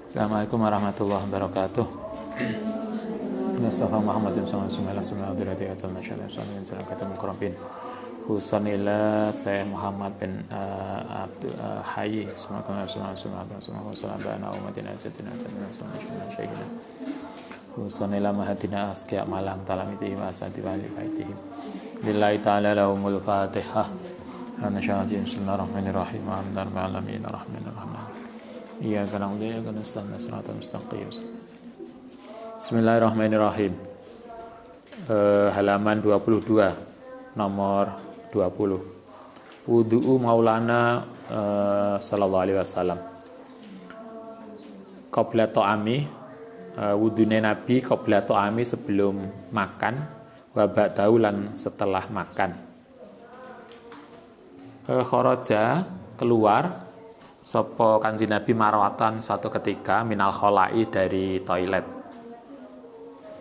Assalamualaikum warahmatullahi wabarakatuh. Mustafa Muhammadin sallallahu alaihi wasallam dirati asal nasyad sallallahu alaihi wasallam mukarrabin. Khususan ila saya Muhammad bin Abdul Hayy sallallahu alaihi wasallam bana umatina jatina sallallahu alaihi khususan ila mahadina asqiya malam talamiti wa asati wa ahli baitihim. Lillahi ta'ala lahumul fatihah. Ana syahidin bismillahirrahmanirrahim. Alhamdulillahi alamin arrahmanir rahim. Iyyaka na'budu wa iyyaka nasta'in shiratal mustaqim. Bismillahirrahmanirrahim. Halaman 22 nomor 20. Wudu'u Maulana sallallahu alaihi wasallam. Qabla ta'ami, wudune Nabi qabla ta'ami sebelum makan, wa ba'dahu lan setelah makan. Kharaja keluar sapa Kanjeng Nabi marwatan suatu ketika minal kholai dari toilet.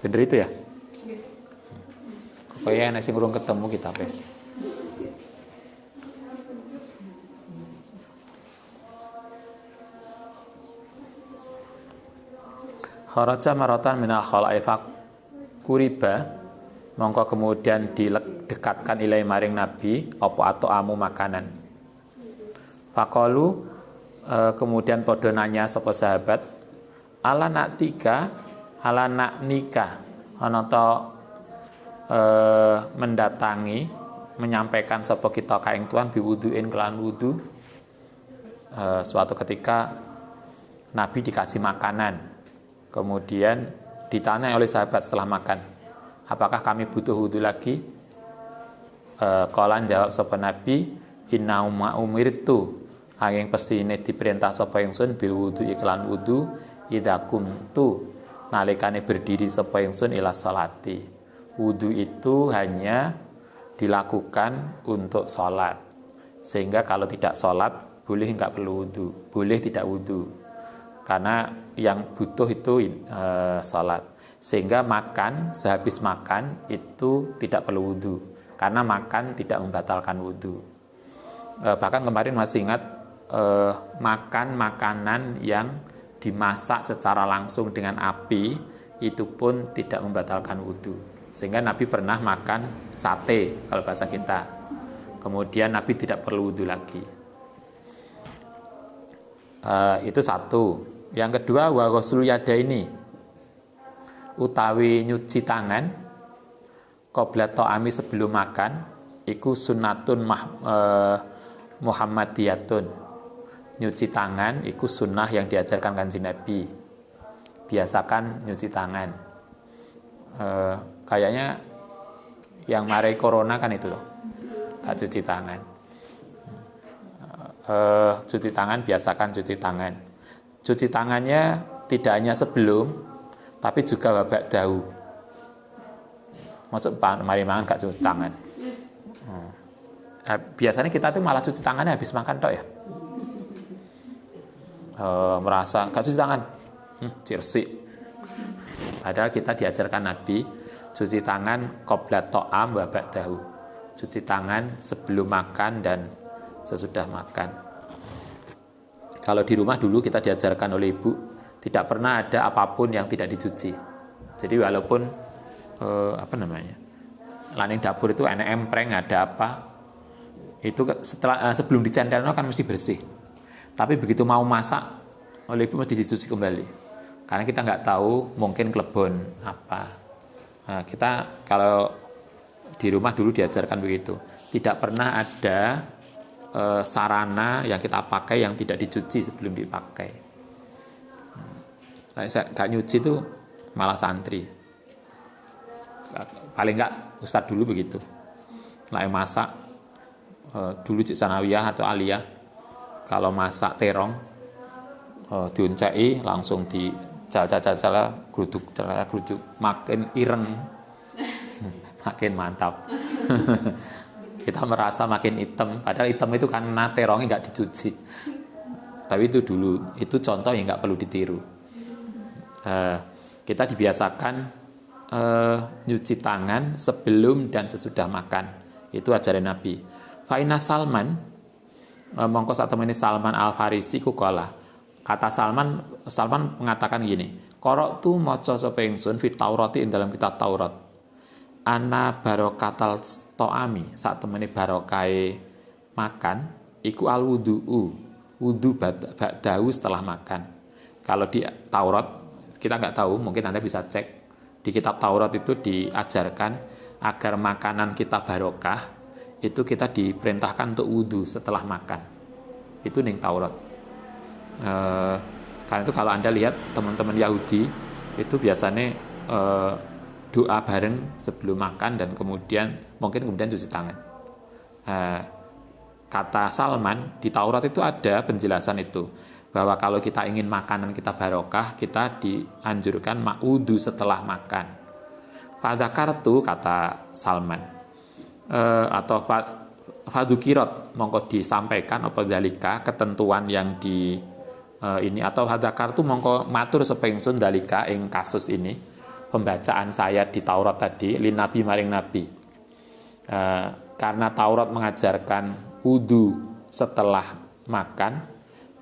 Bener itu ya? Pokoknya nek sing urung ketemu kitabe. Kharaja marwatan minal kholai kuriba, mongko kemudian didekatkan ilai maring Nabi apa atau amu makanan. Faqalu kemudian podo nanya sapa sahabat, ala nak nikah ana ta mendatangi menyampaikan sapa kita kaing tuan biwuduin kelan wudu. Suatu ketika Nabi dikasih makanan, kemudian ditanya oleh sahabat setelah makan, apakah kami butuh wudu lagi? Qalan jawab sapa Nabi, inna umirtu angin pasti ini diperintah sapa ingsun bil wudu iklan wudu idza kumtu nalikane berdiri sapa ingsun ila salati. Wudu itu hanya dilakukan untuk salat, sehingga kalau tidak salat boleh enggak perlu wudu, boleh tidak wudu, karena yang butuh itu salat. Sehingga makan, sehabis makan itu tidak perlu wudu, karena makan tidak membatalkan wudu. Bahkan kemarin masih ingat makan makanan yang dimasak secara langsung dengan api itu pun tidak membatalkan wudu. Sehingga Nabi pernah makan sate kalau bahasa kita, kemudian Nabi tidak perlu wudu lagi. Itu satu. Yang kedua, wa ghuslu yadaini, utawi nyuci tangan qabla ta'ami sebelum makan, iku sunnatun Muhammadiyatun. Nyuci tangan itu sunnah yang diajarkan Kanjeng Nabi. Biasakan nyuci tangan. Kayaknya yang marai corona kan itu loh, gak cuci tangan. Cuci tangan, biasakan cuci tangan. Cuci tangannya tidak hanya sebelum, tapi juga babak dahu. Masuk mari mangan gak cuci tangan. Biasanya kita tuh malah cuci tangannya habis makan tok ya. Merasa gak cuci tangan, cirsik. Padahal kita diajarkan Nabi cuci tangan qabla ta'am wa ba'dahu, cuci tangan sebelum makan dan sesudah makan. Kalau di rumah dulu kita diajarkan oleh ibu tidak pernah ada apapun yang tidak dicuci. Jadi walaupun laning dapur itu enak empreng ada apa, itu setelah sebelum dicentelno kan mesti bersih. Tapi begitu mau masak oleh ibu mesti dicuci kembali, karena kita nggak tahu mungkin klebon apa. Nah, kita kalau di rumah dulu diajarkan begitu, tidak pernah ada sarana yang kita pakai yang tidak dicuci sebelum dipakai. Nah, saya nggak nyuci itu malah santri, paling nggak ustadz dulu begitu. Lah masak dulu Cik Sanawiyah atau Aliyah, kalau masak terong diuncai langsung di jala geruduk makin ireng, makin mantap. Kita merasa makin hitam, padahal hitam itu karena terongnya nggak dicuci. Tapi itu dulu, itu contoh yang nggak perlu ditiru. Kita dibiasakan nyuci tangan sebelum dan sesudah makan, itu ajaran Nabi. Fa'ina Salman, mongko satemene Salman Al Farisi ku kala, Kata Salman mengatakan gini, korok tu maca sapa ingsun fit Taurati ing dalam kitab Taurat. Ana barokatal to'ami, sak temene barokai makan, iku al wudu ba'dahu setelah makan. Kalau di Taurat, kita nggak tahu, mungkin Anda bisa cek. Di kitab Taurat itu diajarkan agar makanan kita barokah, itu kita diperintahkan untuk wudu setelah makan. Itu ning Taurat. Karena itu kalau Anda lihat teman-teman Yahudi itu biasanya doa bareng sebelum makan dan kemudian cuci tangan. Kata Salman di Taurat itu ada penjelasan itu, bahwa kalau kita ingin makanan kita barokah, kita dianjurkan wudu setelah makan. Pada kartu kata Salman atau fadukirot mongko disampaikan apa dalika ketentuan yang di ini atau hadakar tu mongko matur sapa ingsun dalika ing kasus ini pembacaan saya di Taurat tadi lin nabi maring nabi, karena Taurat mengajarkan wudu setelah makan,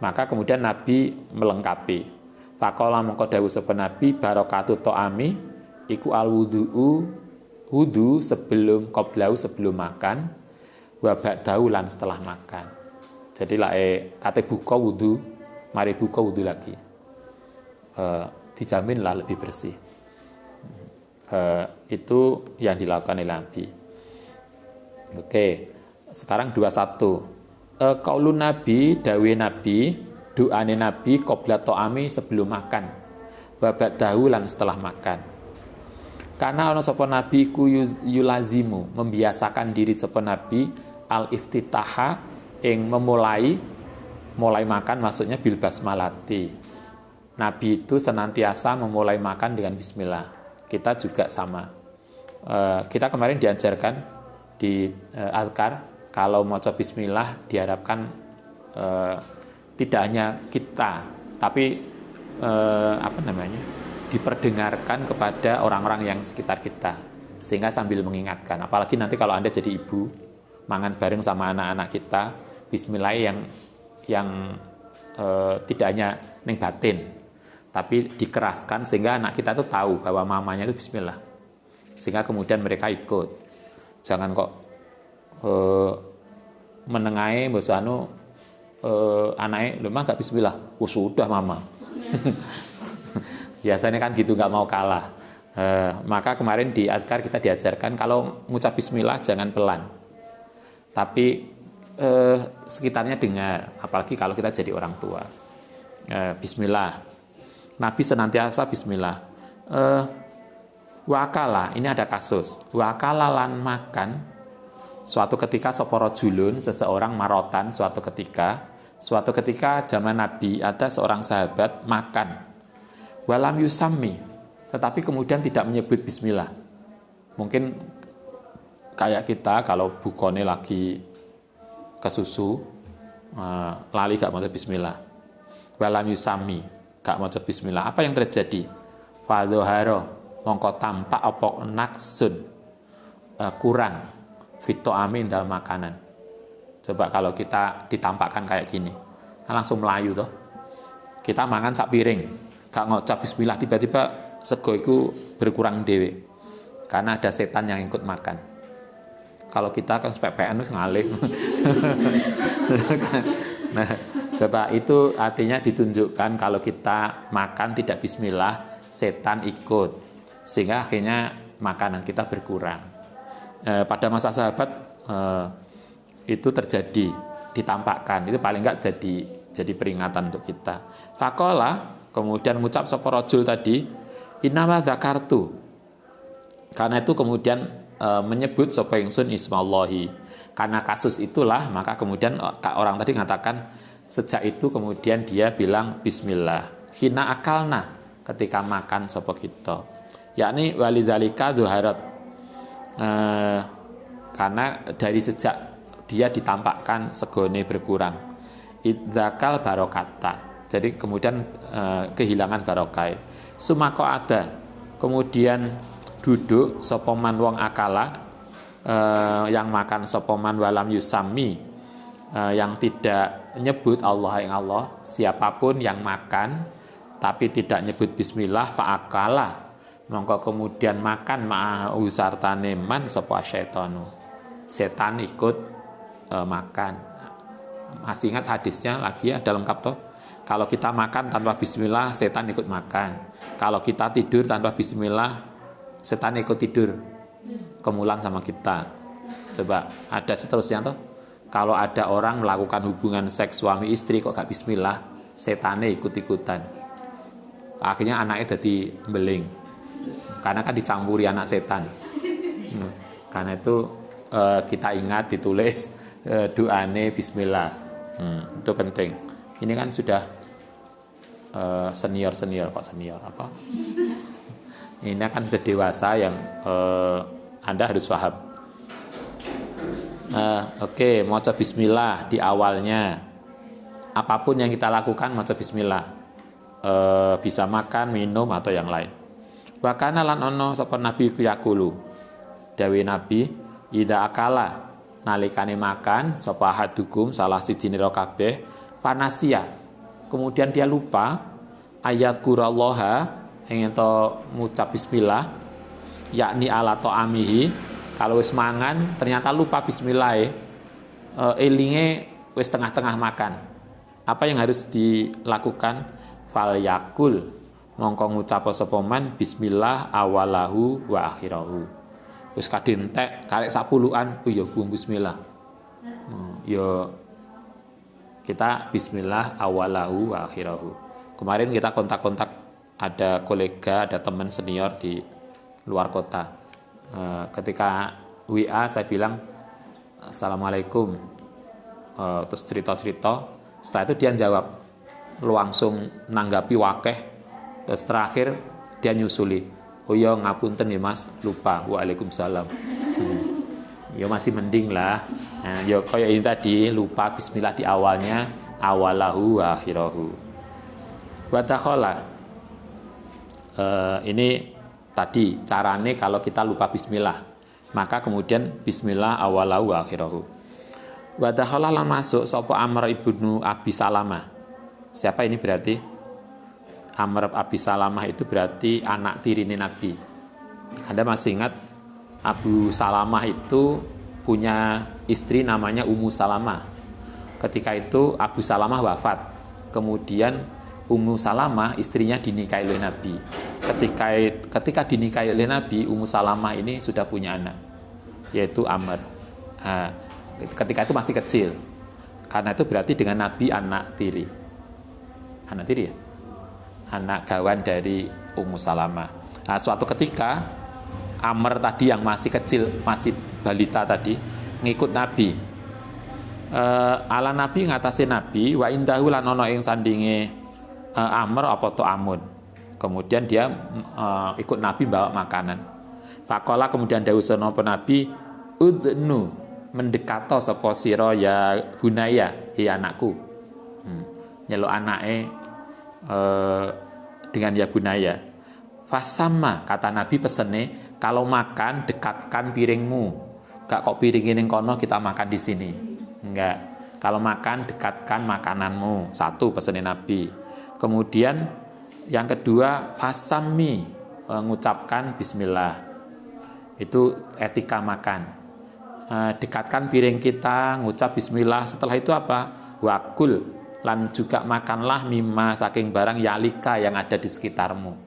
maka kemudian nabi melengkapi. Faqala mongko dawuh sapa nabi barakatu to'ami iku al wudu sebelum qoblau sebelum makan, wa ba'dahu lan setelah makan. Jadi kate buka wudu, mari buka wudu lagi, dijaminlah lebih bersih. Itu yang dilakukan oleh Nabi. Oke, sekarang 21. Qaulun Nabi, dawe Nabi, doane Nabi qobla to'ami sebelum makan, wa ba'dahu lan setelah makan. Karena ana sapa Nabi ku yulazimu, membiasakan diri sapa Nabi al-iftitaha ing mulai makan, maksudnya bil basmalati. Nabi itu senantiasa memulai makan dengan bismillah. Kita juga sama. Kita kemarin diajarkan di azkar kalau maca bismillah diharapkan tidak hanya kita, tapi diperdengarkan kepada orang-orang yang sekitar kita, sehingga sambil mengingatkan. Apalagi nanti kalau Anda jadi ibu, mangan bareng sama anak-anak kita, bismillah yang tidak hanya ning batin, tapi dikeraskan sehingga anak kita tuh tahu bahwa mamanya itu bismillah, sehingga kemudian mereka ikut. Jangan kok menengahi mbosano anaknya lemah gak bismillah, sudah mama. Biasanya kan gitu, nggak mau kalah. Maka kemarin di adkar kita diajarkan kalau ngucap bismillah jangan pelan, tapi sekitarnya dengar, apalagi kalau kita jadi orang tua. Bismillah, Nabi senantiasa bismillah. Wakala, ini ada kasus. Wakala lan makan, suatu ketika soporo julun, seseorang marotan, suatu ketika zaman Nabi ada seorang sahabat makan, walam yusami, tetapi kemudian tidak menyebut bismillah. Mungkin kayak kita kalau bukone lagi ke susu, lali gak mau bismillah, walam yusami, gak mau bismillah. Apa yang terjadi? Fadhoharo, mongko tampak opok naksun, kurang fito amin dalam makanan. Coba kalau kita ditampakkan kayak gini, kan langsung melayu toh. Kita makan sak piring, gak ngucap bismillah, tiba-tiba sego itu berkurang dewe, karena ada setan yang ikut makan. Kalau kita kan PPN harus ngalih. Nah, coba itu artinya ditunjukkan kalau kita makan tidak bismillah, setan ikut, sehingga akhirnya makanan kita berkurang. Pada masa sahabat itu terjadi, ditampakkan, itu paling enggak jadi peringatan untuk kita. Faqala, kemudian mengucap sapa rajul tadi, innama dzakartu, karena itu kemudian menyebut sapa ingsun ismallahi. Karena kasus itulah maka kemudian orang tadi mengatakan sejak itu kemudian dia bilang bismillah hina akalna, ketika makan sapa kita, yakni walidzalika dzuharat, karena dari sejak dia ditampakkan segone berkurang, idzakal barokata, jadi kemudian kehilangan barokai. Sumako ada, kemudian duduk sopoman wong akala, yang makan sopoman walam yusami, yang tidak nyebut Allah yang Allah, siapapun yang makan tapi tidak nyebut bismillah fa'akala, mongko kemudian makan ma'ahu sartane man sapa syaitanu, setan ikut makan. Masih ingat hadisnya lagi ada lengkap toh? Kalau kita makan tanpa bismillah, setan ikut makan. Kalau kita tidur tanpa bismillah, setan ikut tidur, kemulan sama kita. Coba ada seterusnya toh? Kalau ada orang melakukan hubungan seks suami istri kok gak bismillah, setannya ikut-ikutan. Akhirnya anaknya jadi beling. Karena kan dicampuri anak setan. Karena itu kita ingat ditulis doane bismillah. Itu penting. Ini kan sudah senior kok senior apa? Ini kan sudah dewasa yang Anda harus paham. Oke, maca bismillah di awalnya. Apapun yang kita lakukan maca bismillah. Bisa makan, minum atau yang lain. Wa kana lan ono sapa nabi yaqulu. Dawe nabi ida akala nalikane makan sapa hadukum salah siji nira kabeh panasia. Kemudian dia lupa ayat qurallaha ing ento ngucap bismillah yakni ala ta'amihi. Kalau wis mangan ternyata lupa bismillah, elinge wis tengah-tengah makan. Apa yang harus dilakukan? Fal yakul mongko ngucap sapa man bismillah awalahu wa akhirahu. Wis kadentek karek 10-an, oh ya Bu bismillah. Ya kita bismillah awalahu wa akhirahu. Kemarin kita kontak-kontak ada kolega, ada teman senior di luar kota. Ketika WA saya bilang assalamualaikum, terus cerita-cerita. Setelah itu dia jawab, langsung nanggapi wakeh. Terus terakhir dia nyusuli, oh ya ngapunten ya mas, lupa. Waalaikumsalam. Ya masih mending lah. Nah, ya kayak ini tadi, lupa bismillah di awalnya, awalahu wa akhirahu. Wa takhala. Ini tadi carane kalau kita lupa bismillah, maka kemudian bismillah awalahu wa akhirahu. Wa dakhala lan masuk sapa Amr ibnu Abi Salamah. Siapa ini berarti? Amr Abi Salamah itu berarti anak tirine Nabi. Anda masih ingat Abu Salamah itu punya istri namanya Ummu Salamah. Ketika itu Abu Salamah wafat. Kemudian Ummu Salamah istrinya dinikahi oleh Nabi. Ketika dinikahi oleh Nabi, Ummu Salamah ini sudah punya anak, yaitu Amr. Ketika itu masih kecil. Karena itu berarti dengan Nabi anak tiri. Anak tiri ya? Anak gawan dari Ummu Salamah. Nah, suatu ketika Amr tadi yang masih kecil, masih balita tadi, ngikut Nabi. Ala Nabi ngatasi Nabi, wa indahu lan ono ing sandinge Amr apa to Amun. Kemudian dia ikut Nabi bawa makanan. Faqala kemudian dawuh napa Nabi, udnu mendekato sapa sira ya bunaya, hi anakku. Nyeluk anake dengan ya bunaya. Fasama kata Nabi pesene, kalau makan dekatkan piringmu. Gak kok piring ning kono kita makan di sini. Enggak. Kalau makan dekatkan makananmu. Satu pesene Nabi. Kemudian yang kedua fasami, mengucapkan bismillah. Itu etika makan. Dekatkan piring kita, ngucap bismillah. Setelah itu apa? Wakul lan juga makanlah mimma saking barang yalika yang ada di sekitarmu.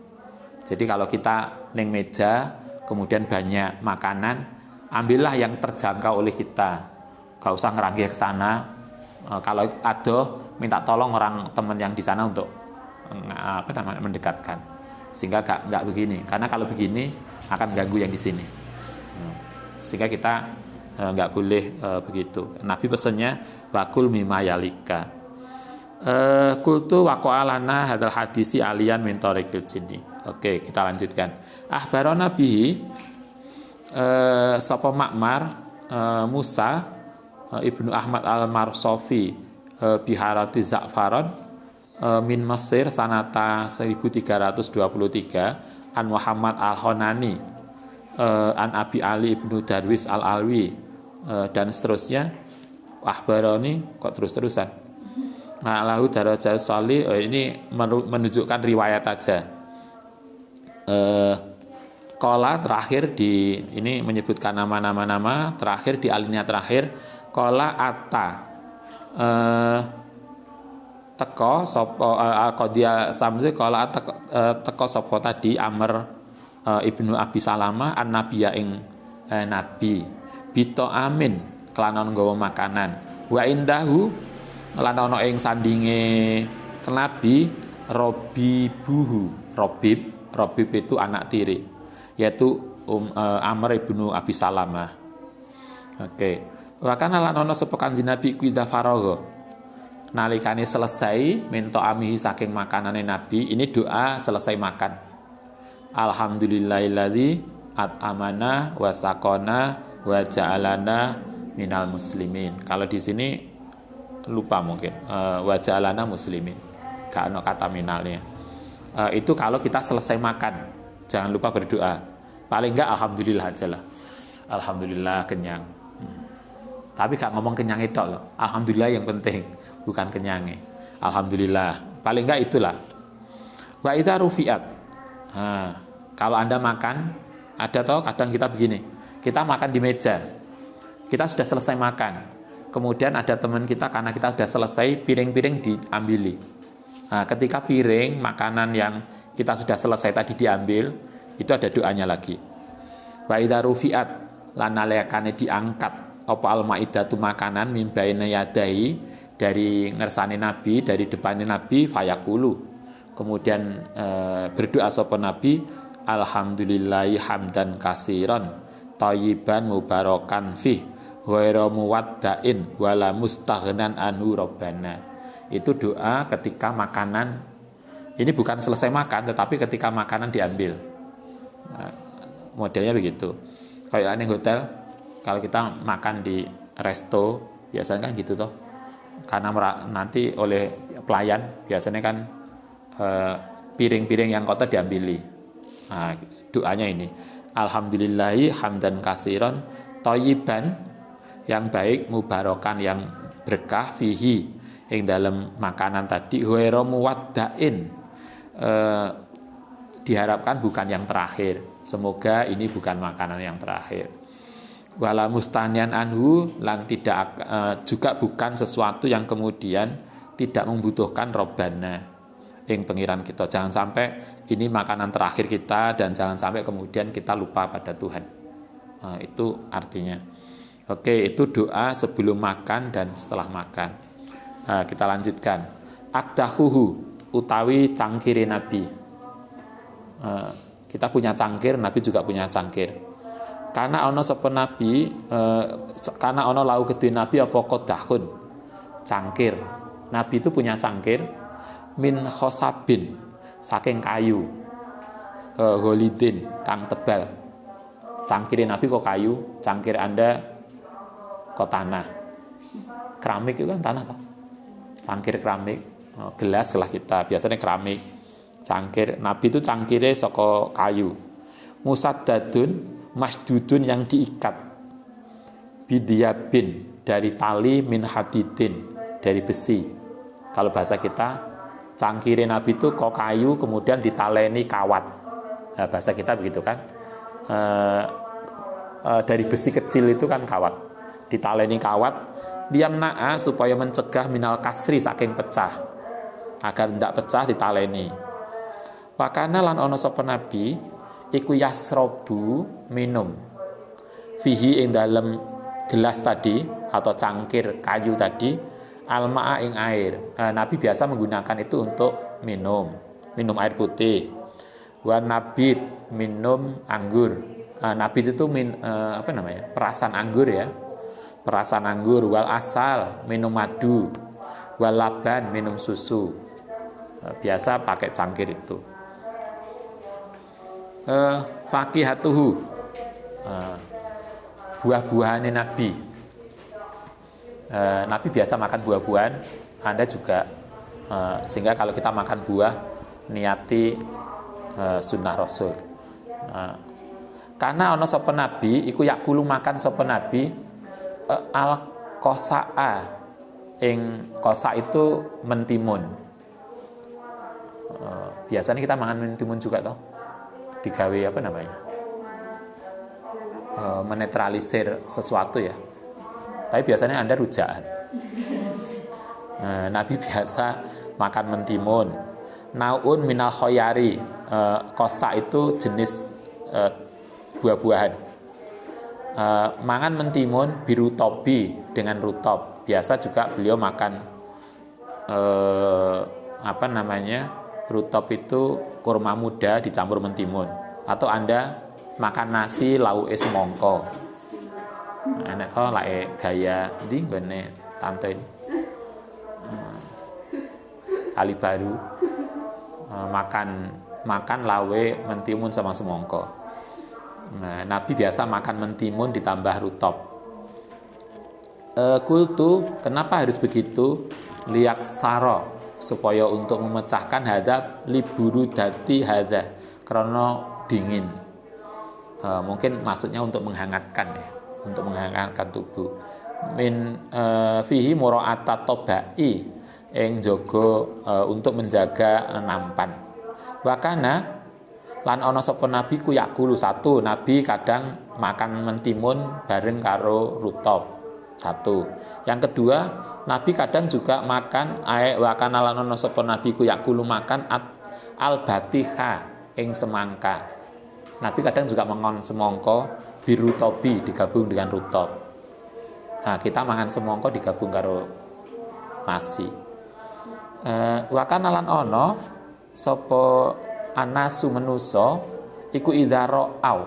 Jadi kalau kita neng meja kemudian banyak makanan, ambillah yang terjangkau oleh kita. Gak usah ngeranggih ke sana. Kalau ada minta tolong orang teman yang di sana untuk mendekatkan. Sehingga gak begini. Karena kalau begini akan ganggu yang di sini. Sehingga kita nggak boleh begitu. Nabi pesannya wakul mimma yalika. Kultu waqa'alana hadal hadisi alian min tariqil jinni. Oke, kita lanjutkan. Akhbarana bihi sapa Ma'mar Musa Ibnu Ahmad Al-Marsofi biharati Za'faron min Mesir sanata 1323 an Muhammad Al-Khonani an Abi Ali Ibnu Darwis Al-Alwi dan seterusnya. Akhbaroni kok terus-terusan. Nah, lahu darajat sholih, ini menunjukkan riwayat aja. Kola terakhir di ini menyebutkan nama-nama terakhir di alinea terakhir. Kola atta teko sopo Al-Qadiyah Samsi kola teko sopo tadi Amr ibnu Abi Salamah an nabiya ing nabi bito amin kelanon nggawa makanan wa indahu lan ana ing sandinge kenabi Robib itu anak tiri yaitu Amr ibnu Abi Salamah. Oke. Wa kana lan ana sapa Kanjeng Nabi kuida faragha nalikane selesai minta amihi saking makanane Nabi, ini doa selesai makan. Alhamdulillahilladzi at'amana wa saqona wa ja'alana minal muslimin. Kalau di sini lupa mungkin wa ja'alana muslimin. Gak ada kata minalnya. Itu kalau kita selesai makan. Jangan lupa berdoa. Paling enggak alhamdulillah aja lah. Alhamdulillah kenyang. Tapi gak ngomong kenyang itu loh. Alhamdulillah yang penting, bukan kenyangnya. Alhamdulillah. Paling enggak itulah. Wa idza rufi'at. Kalau Anda makan, ada toh kadang kita begini. Kita makan di meja. Kita sudah selesai makan. Kemudian ada teman kita karena kita sudah selesai, piring-piring diambili. Nah, ketika piring makanan yang kita sudah selesai tadi diambil, itu ada doanya lagi. Wa idza rufi'at lan nalekane diangkat apa al-maidatu makanan min baina yadai dari ngersane Nabi, dari depannya Nabi fayaqulu. Kemudian berdoa sapa Nabi, alhamdulillahi hamdan kasiran thayyiban mubarakan fih ghairu muwadda'in wala mustaghnan anhu rabbana. Itu doa ketika makanan ini bukan selesai makan tetapi ketika makanan diambil. Nah, modelnya begitu. Kayak aneh hotel, kalau kita makan di resto biasanya kan gitu toh, karena nanti oleh pelayan biasanya kan piring-piring yang kotor diambili. Nah, doanya ini alhamdulillahi hamdan kasiron thayyiban yang baik mubarakan yang berkah fihi yang dalam makanan tadi ghairu muwadda'in diharapkan bukan yang terakhir, semoga ini bukan makanan yang terakhir. Wala mustanian anhu lan tidak juga bukan sesuatu yang kemudian tidak membutuhkan robbana yang pengiran kita. Jangan sampai ini makanan terakhir kita dan jangan sampai kemudian kita lupa pada Tuhan. Nah, itu artinya. Oke, itu doa sebelum makan dan setelah makan. Nah, kita lanjutkan. Akdahuhu utawi cangkiri Nabi. Kita punya cangkir, Nabi juga punya cangkir. Karena ono sapa Nabi, karena ono lau gede Nabi apa qodahun cangkir. Nabi itu punya cangkir min khosabin saking kayu, golidin kang tebal. Cangkir Nabi kok kayu, cangkir Anda kok tanah. Keramik itu kan tanah toh. Cangkir keramik, gelas lah kita biasanya keramik. Cangkir Nabi itu cangkirnya saka kayu. Musaddadun masdudun yang diikat bidyabin dari tali min hadidin dari besi. Kalau bahasa kita cangkir Nabi itu kok kayu kemudian ditaleni kawat. Nah, bahasa kita begitu kan, dari besi kecil itu kan kawat, ditaleni kawat liyamna'a supaya mencegah minal kasri saking pecah, agar tidak pecah ditaleni. Wakana lan ono sapa Nabi iku yasrobu minum fihi ing dalam gelas tadi atau cangkir kayu tadi alma'a ing air. Nabi biasa menggunakan itu untuk minum air putih. Wa nabit minum anggur. Nabit itu perasan anggur ya, perasan anggur. Wal asal minum madu. Wal laban minum susu. Biasa pakai cangkir itu. Fakihatuhu buah-buahannya Nabi. Nabi biasa makan buah-buahan. Anda juga sehingga kalau kita makan buah niati sunnah Rasul. Karena ono sapa Nabi iku yakulu makan sapa Nabi Kosa'a ing kosa itu mentimun. Biasanya kita makan mentimun juga toh. Digawe apa namanya? Menetralisir sesuatu ya. Tapi biasanya Anda rujakan. Nabi biasa makan mentimun. Naun minal khoyari. Kosa itu jenis buah-buahan. Mangan mentimun biru tobi dengan rutop. Biasa juga beliau makan rutop itu kurma muda dicampur mentimun. Atau Anda makan nasi lauke semongko. Enak kok lae gaya ndi nggone tante ini. Kali baru makan lawe mentimun sama semongko. Nabi biasa makan mentimun ditambah rutop. Kultu, kenapa harus begitu? Liak saro, supaya untuk memecahkan hadap liburu dati hadha, karena dingin. Mungkin maksudnya untuk menghangatkan ya, untuk menghangatkan tubuh. Min fihi mura'atat tobai, yang jogo untuk menjaga nampan. Wakana lan ono sapa nabi ku yakulu satu, nabi kadang makan mentimun bareng karo rutop. Satu. Yang kedua, nabi kadang juga makan wakana lan ono sapa nabi ku yakulu makan al-batiha ing semangka. Nabi kadang juga mengon semongko biru tobi digabung dengan rutop. Nah, kita makan semongko digabung karo nasi. Wakana lan ono sapa anasu menuso iku idharo au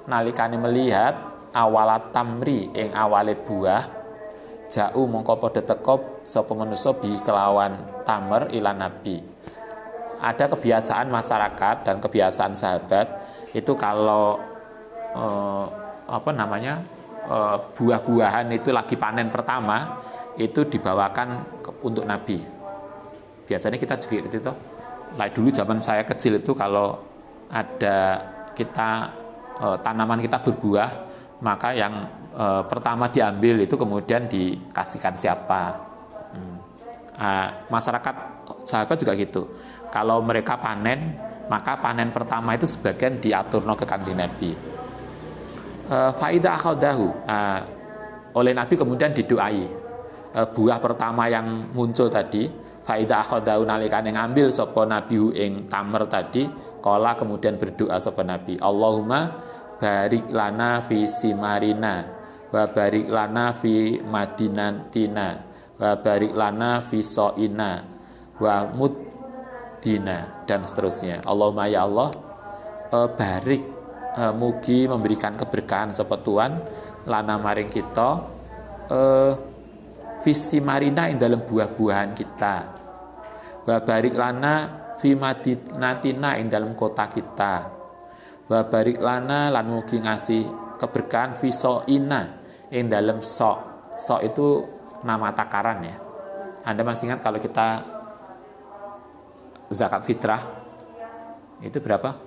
nalikane melihat awalat tamri ing awale buah jauh mongko padha teka sapa manusa bi kelawan tamer ilan nabi. Ada kebiasaan masyarakat dan kebiasaan sahabat itu kalau buah-buahan itu lagi panen pertama itu dibawakan untuk nabi. Biasanya kita juga gitu. Dulu zaman saya kecil itu kalau ada kita tanaman kita berbuah, maka yang pertama diambil itu kemudian dikasihkan siapa. Masyarakat sahabat juga gitu. Kalau mereka panen, maka panen pertama itu sebagian diaturno ke Kanjeng Nabi. Faidah akhadahu, oleh Nabi kemudian didoai. Buah pertama yang muncul tadi, faidah akhadahu nalikane ngambil sapa Nabi ing tamer tadi, kala kemudian berdoa sapa Nabi, Allahumma barik lana fi simarina wa barik lana fi madinatina wa barik lana fi soina wa muddina dan seterusnya. Allahumma ya Allah, barik mugi memberikan keberkahan sapa Tuhan lana maring kita visi marina ing dalam buah-buahan kita, wa barik lana fi madinatina ing dalam kota kita, wa barik lana lan mugi ngasih keberkahan fi soina ing dalam sok itu nama takaran ya. Anda masih ingat kalau kita zakat fitrah itu berapa?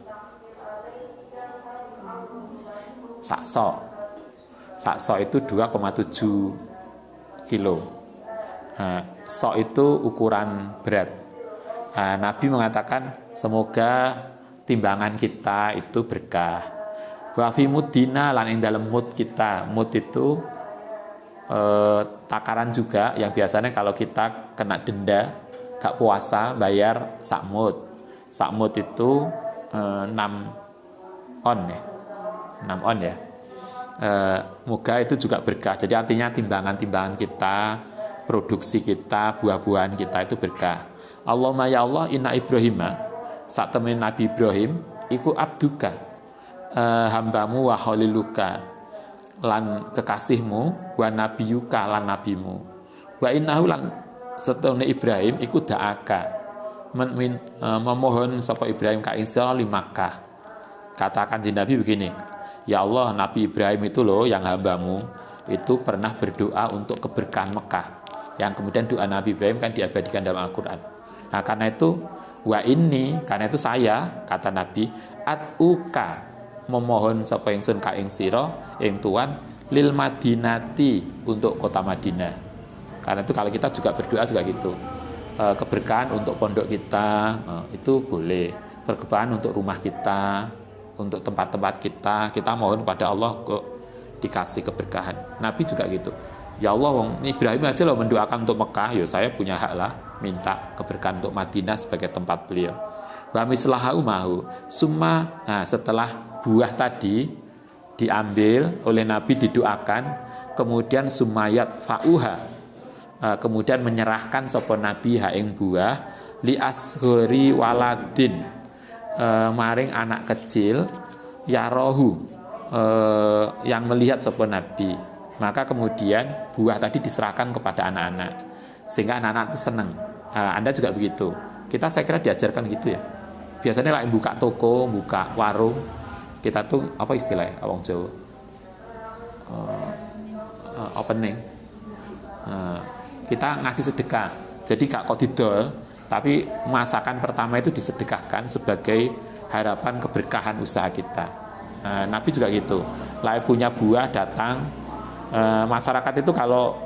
Sak itu 2,7 kilo. Sok itu ukuran berat. Nabi mengatakan semoga timbangan kita itu berkah. Wa fi muddina lan ing dalem mud kita. Mud itu takaran juga yang biasanya kalau kita kena denda gak puasa bayar sak mud. Sak mud itu 6 on ya. 6 on ya. Moga itu juga berkah. Jadi artinya timbangan-timbangan kita, produksi kita, buah-buahan kita itu berkah. Allahumma ya Allah inna Ibrahima, saat temen Nabi Ibrahim iku abduka, hambamu wa khaliluka lan kekasihmu, wa nabiyuka lan nabimu, wa innahu lan setune Ibrahim iku da'aka memohon sapa Ibrahim ka insya li Makkah. Katakan di Nabi begini, ya Allah, Nabi Ibrahim itu loh yang hambamu itu pernah berdoa untuk keberkahan Mekah, yang kemudian doa Nabi Ibrahim kan diabadikan dalam Al-Quran. Nah karena itu karena itu saya, kata Nabi, at'uka memohon sapa ingsun ka ing sira ing Tuhan lil Madinati, untuk kota Madinah. Karena itu kalau kita juga berdoa juga gitu. Keberkahan untuk pondok kita, itu boleh. Keberkahan untuk rumah kita, untuk tempat-tempat kita mohon pada Allah kok dikasih keberkahan. Nabi juga gitu. Ya Allah, Ibrahim aja loh mendoakan untuk Mekah, ya saya punya hak lah minta keberkahan untuk Madinah sebagai tempat beliau. Wa mislahu mahu. Summa, setelah buah tadi diambil oleh Nabi, didoakan, kemudian sumayat fa'uha, kemudian menyerahkan sapa Nabi ha ing buah li ashori waladin, maring anak kecil yarohu, yang melihat sapa Nabi. Maka kemudian buah tadi diserahkan kepada anak-anak, sehingga anak-anak itu senang. Anda juga begitu. Kita saya kira diajarkan gitu ya. Biasanya lah buka toko, buka warung, kita tuh apa istilahnya Wong Jawa, opening, kita ngasih sedekah. Jadi gak kok didol, tapi masakan pertama itu disedekahkan sebagai harapan keberkahan usaha kita. Nabi juga gitu. Lah punya buah datang, masyarakat itu kalau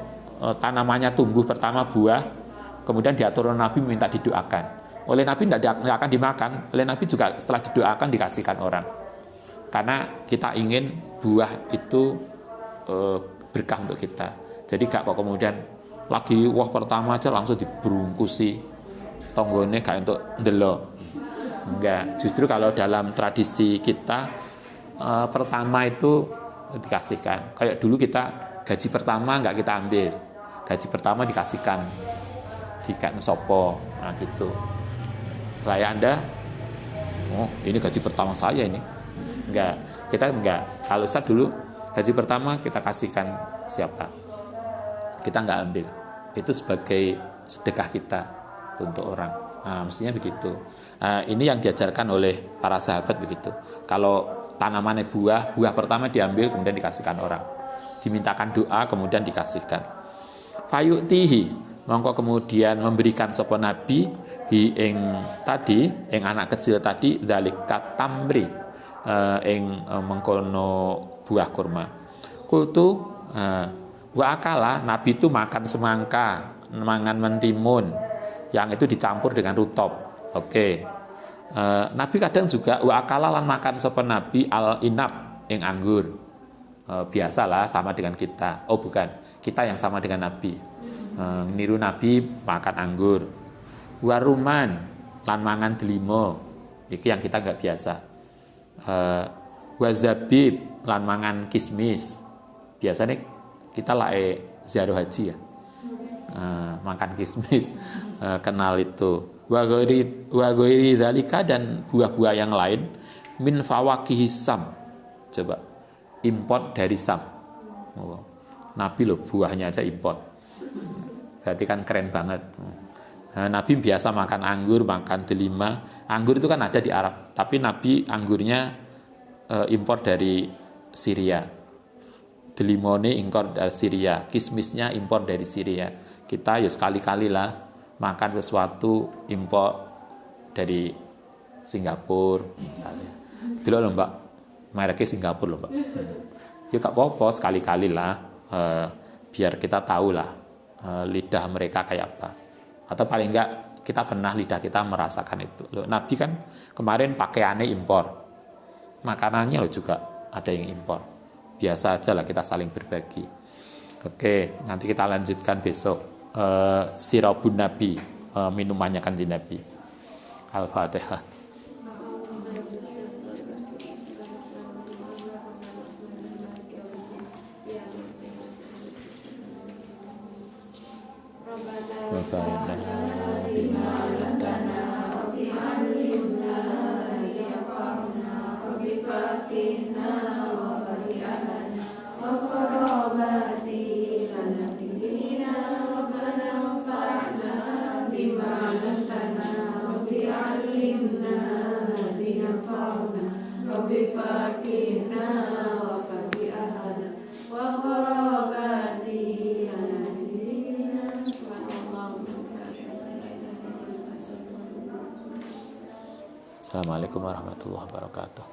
tanamannya tumbuh pertama buah, kemudian diatur Nabi minta didoakan. Oleh Nabi tidak akan dimakan, oleh Nabi juga setelah didoakan dikasihkan orang. Karena kita ingin buah itu berkah untuk kita. Jadi gak kok kemudian lagi wah pertama aja langsung diberungkusi tonggone gak untuk ndelok. Enggak, justru kalau dalam tradisi kita pertama itu dikasihkan. Kayak dulu kita gaji pertama nggak kita ambil, gaji pertama dikasihkan dikat sopo, nah gitu. Kayak Anda, oh ini gaji pertama saya ini, enggak, kita enggak. Kalau Ustaz dulu gaji pertama kita kasihkan siapa, kita nggak ambil, itu sebagai sedekah kita untuk orang. Nah, mestinya begitu. Ini yang diajarkan oleh para sahabat begitu. Kalau tanamannya buah pertama diambil kemudian dikasihkan orang, dimintakan doa kemudian dikasihkan. Fayutihi, mongko kemudian memberikan sapa Nabi hi ing tadi, ing anak kecil tadi, dzalikat tamri, ing mengkono buah kurma. Kultu wa akala, Nabi itu makan semangka, mangan mentimun yang itu dicampur dengan rutop. Oke. Nabi kadang juga wa akala lan makan sapa Nabi al inab ing anggur. Biasalah sama dengan kita. Oh bukan, kita yang sama dengan Nabi. Niru Nabi makan anggur. Waruman lan mangan delimo. Iki yang kita nggak biasa. Wazabib lan mangan kismis. Biasanya kita ziarah haji ya. Makan kismis, kenal itu. Wa ghairi dzalika, dan buah-buah yang lain min fawakihis sam. Coba import dari Sam. Nabi loh buahnya aja import. Berarti kan keren banget. Nabi biasa makan anggur, makan delima. Anggur itu kan ada di Arab, tapi Nabi anggurnya impor dari Syria. Delimone impor dari Syria, kismisnya impor dari Syria. Kita ya sekali-kali lah makan sesuatu impor dari Singapura misalnya. Dulu loh Mbak, mereknya Singapura loh Mbak. Ya gak apa-apa sekali-kali lah, biar kita tahu lah lidah mereka kayak apa. Atau paling enggak kita pernah lidah kita merasakan itu. Loh, Nabi kan kemarin pakaiannya impor, makanannya loh juga ada yang impor. Biasa aja lah kita saling berbagi. Oke, nanti kita lanjutkan besok. Sirabun Nabi, minumannya Kanjeng Nabi. Al-Fatihah. Assalamualaikum warahmatullahi wabarakatuh.